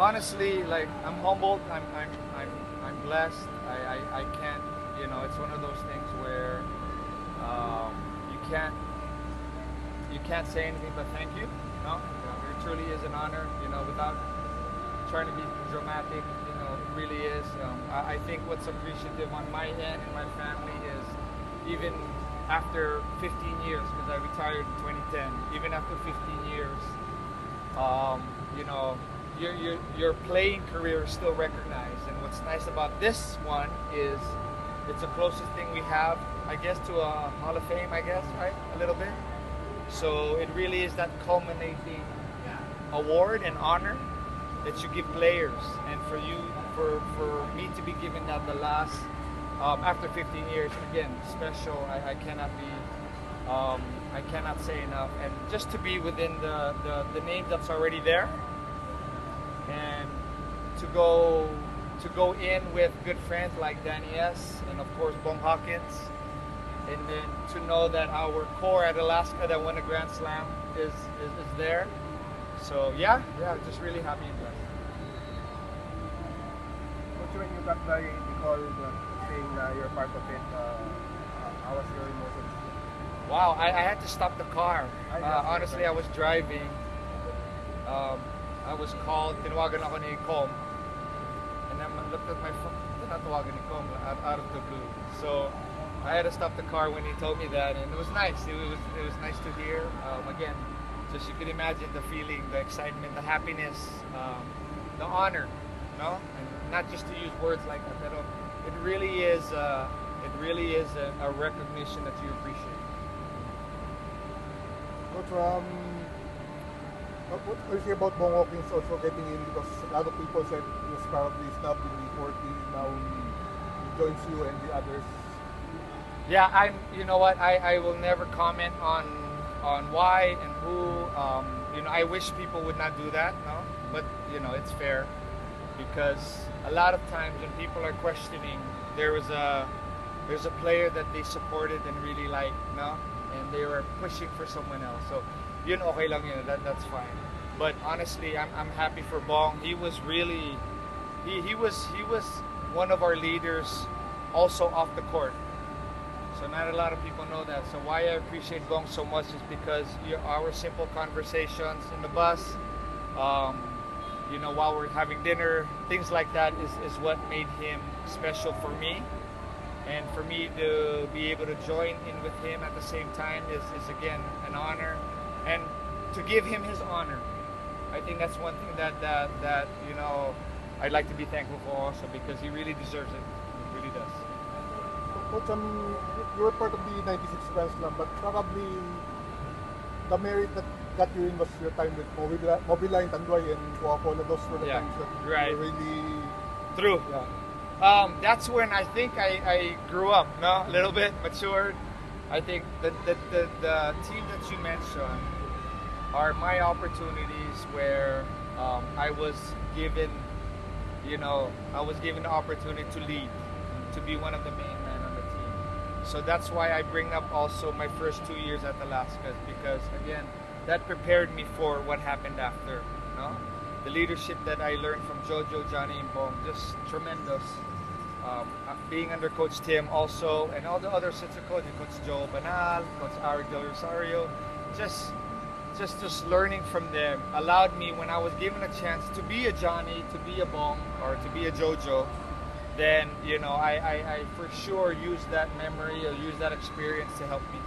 honestly, like I'm humbled. I'm blessed. I can't. You know, it's one of those things where um, you can't say anything but thank you. No, it truly is an honor. You know, without trying to be dramatic. You know, it really is. I think what's appreciative on my end and my family is even after 15 years, because I retired in 2010. Even after 15 years, you know, your playing career is still recognized. And what's nice about this one is it's the closest thing we have, I guess, to a Hall of Fame, I guess, right? A little bit. So it really is that culminating award and honor that you give players. And for me to be given that the last, after 15 years, again, special. I cannot be, I cannot say enough. And just to be within the name that's already there, and to go in with good friends like Danny S. and of course Bong Hawkins, and then to know that our core at Alaska that won a Grand Slam is there. So yeah, just really happy and blessed. Coach, when you got the call saying you're part of it, how was your emotions? Wow, I had to stop the car. Honestly, I was driving. I was called, tinawagan ako ni Com, and then I looked at my phone, tinatawagan ni Com out of the blue. So I had to stop the car when he told me that, and it was nice. It was nice to hear. Again, just you can imagine the feeling, the excitement, the happiness, the honor, no? And not just to use words like that, but it really is a recognition that you appreciate. Coach, what do you say about Bong Hawkins also getting in? Because a lot of people said he was probably snubbed in the 40. Now he joins you and the others. Yeah, you know what? I will never comment on why and who. You know, I wish people would not do that, no? But you know, it's fair, because a lot of times when people are questioning, there's a player that they supported and really liked, no? And they were pushing for someone else. So yun, okay lang yun. That's fine. But honestly, I'm happy for Bong. He was really, he was one of our leaders, also off the court. So not a lot of people know that. So why I appreciate Bong so much is because our simple conversations in the bus, you know, while we're having dinner, things like that is what made him special for me. And for me to be able to join in with him at the same time is again an honor. And to give him his honor, I think that's one thing that you know, I'd like to be thankful for also, because he really deserves it. He really does. Coach, you were part of the 96 Grand Slam, but probably the merit that got you in was your time with Mobila and Tanduay and Coca-Cola. Those were the times that you were really... True. Yeah. That's when I think I grew up, no? A little bit, matured. I think the team that you mentioned are my opportunities where I was given, you know, the opportunity to lead, to be one of the main men on the team. So that's why I bring up also my first 2 years at Alaska, because again, that prepared me for what happened after, no? The leadership that I learned from Jojo, Johnny, and Bong, just tremendous. Being under Coach Tim also, and all the other sets of coaches, Coach Joe Banal, Coach Ari Del Rosario, just learning from them allowed me, when I was given a chance to be a Johnny, to be a Bong, or to be a Jojo, then you know I for sure use that memory or use that experience to help me.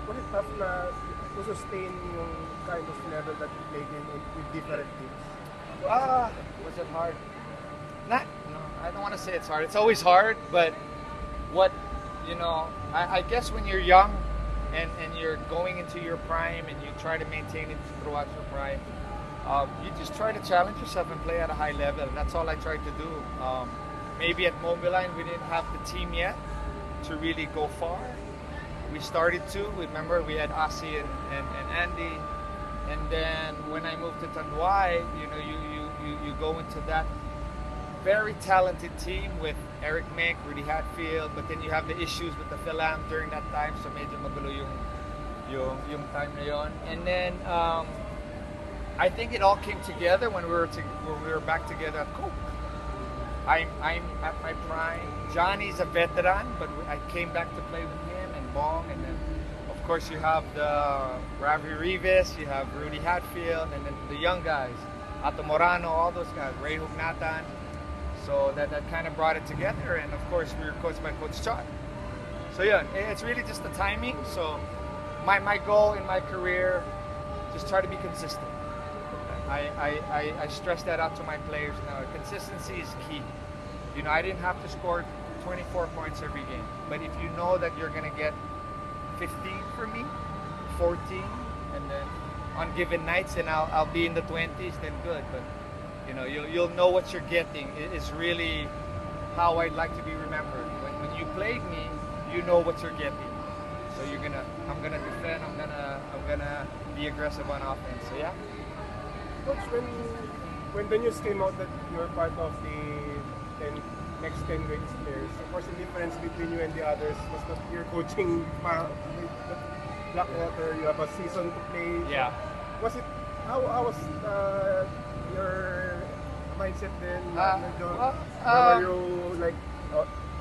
Was it tough to sustain yung kind of level that you played in with different teams? Was it hard? No, I don't want to say it's hard. It's always hard, but what, you know, I guess when you're young and you're going into your prime and you try to maintain it throughout your prime, you just try to challenge yourself and play at a high level. And that's all I tried to do. Maybe at Mobiline we didn't have the team yet to really go far. We started to. Remember, we had Asi and Andy. And then when I moved to Tanduay, you know, you go into that very talented team with Eric Mick, Rudy Hatfield, but then you have the issues with the Philam during that time, so medyo magulo yung time na yon. And then I think it all came together when we were back together at Coke. I'm at my prime. Johnny's a veteran, but I came back to play with him and Bong, and then of course you have the Ravi Rivas, you have Rudy Hatfield, and then the young guys, Ato Morano, all those guys, Ray Hugnatan. So that kind of brought it together, and of course we were coached by Coach Chot. So yeah, it's really just the timing. So my goal in my career, just try to be consistent. I stress that out to my players now. Consistency is key. You know, I didn't have to score 24 points every game, but if you know that you're gonna get 15 for me, 14, and then on given nights, and I'll be in the 20s, then good. But you know, you'll know what you're getting. Is really how I'd like to be remembered. When you played me, you know what you're getting. So I'm gonna defend. I'm gonna be aggressive on offense. So yeah. Coach, when the news came out that you were part of the next 10 greatest players, of course the difference between you and the others was that you're coaching Blackwater. You have a season to play. Yeah. Was it how was your mindset then? Were you like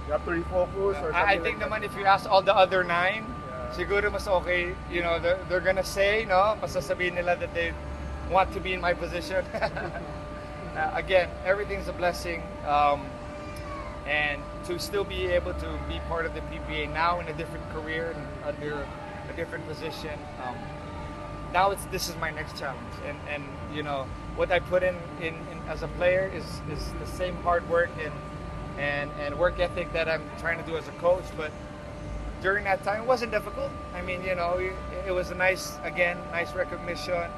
you have to refocus or something? I think like naman if you ask all the other 9, siguro mas okay. You know, they're gonna say, no, masasabihin nila that they want to be in my position. Again, everything's a blessing, and to still be able to be part of the PBA now in a different career and under a different position. Now this is my next challenge, and you know what I put in as a player is the same hard work and work ethic that I'm trying to do as a coach. But during that time, it wasn't difficult. I mean, you know, it was a nice recognition,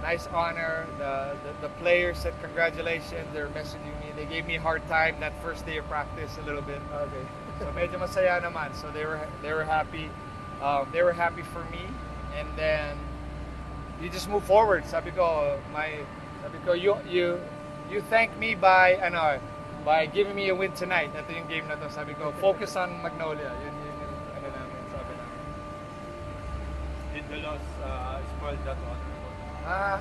nice honor. The players said congratulations. They're messaging me. They gave me a hard time that first day of practice a little bit. Okay. So medyo masaya naman. So they were happy. They were happy for me, and then you just move forward. Sabi ko, you thank me by giving me a win tonight. Ito yung game na to. Sabi ko, focus on Magnolia. Yun ano namin, sabi namin. Did the loss spoil that honor?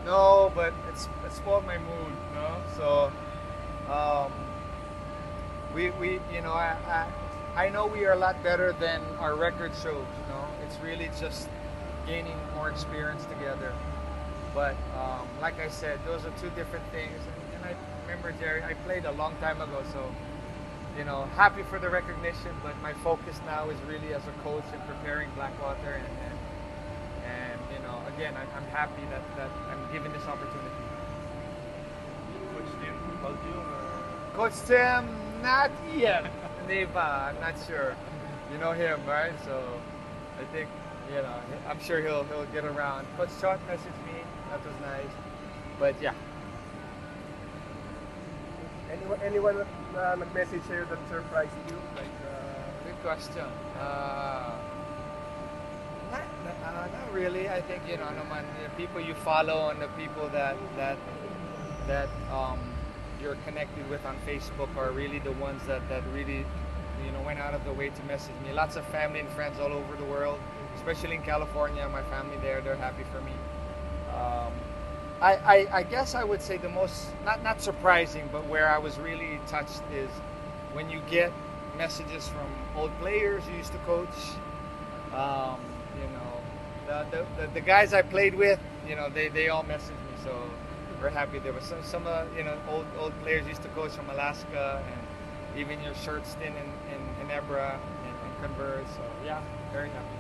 No, but it spoiled my mood, no? So, we you know, I know we are a lot better than our record shows, you know? It's really just gaining more experience together. But like I said, those are two different things. And I remember, Jerry, I played a long time ago, so you know, happy for the recognition. But my focus now is really as a coach and preparing Blackwater, and you know, again, I'm happy that I'm given this opportunity. Coach Tim called you? Coach Tim, not yet. Hindi pa, I'm not sure. You know him, right? So I think, you know, I'm sure he'll get around. Coach Chot messaged me. That was nice. But yeah. Anyone nag-message sa'yo that surprised you? Like, Good question. Not really. I think, you know, naman, the people you follow and the people that you're connected with on Facebook are really the ones that really, you know, went out of the way to message me. Lots of family and friends all over the world, especially in California. My family there, they're happy for me. I guess I would say the most, not surprising, but where I was really touched is when you get messages from old players you used to coach. You know, the guys I played with, you know, they all messaged me, so we're happy. There was some you know, old players used to coach from Alaska, and even your short stint in Ginebra and Converse. So yeah, very happy.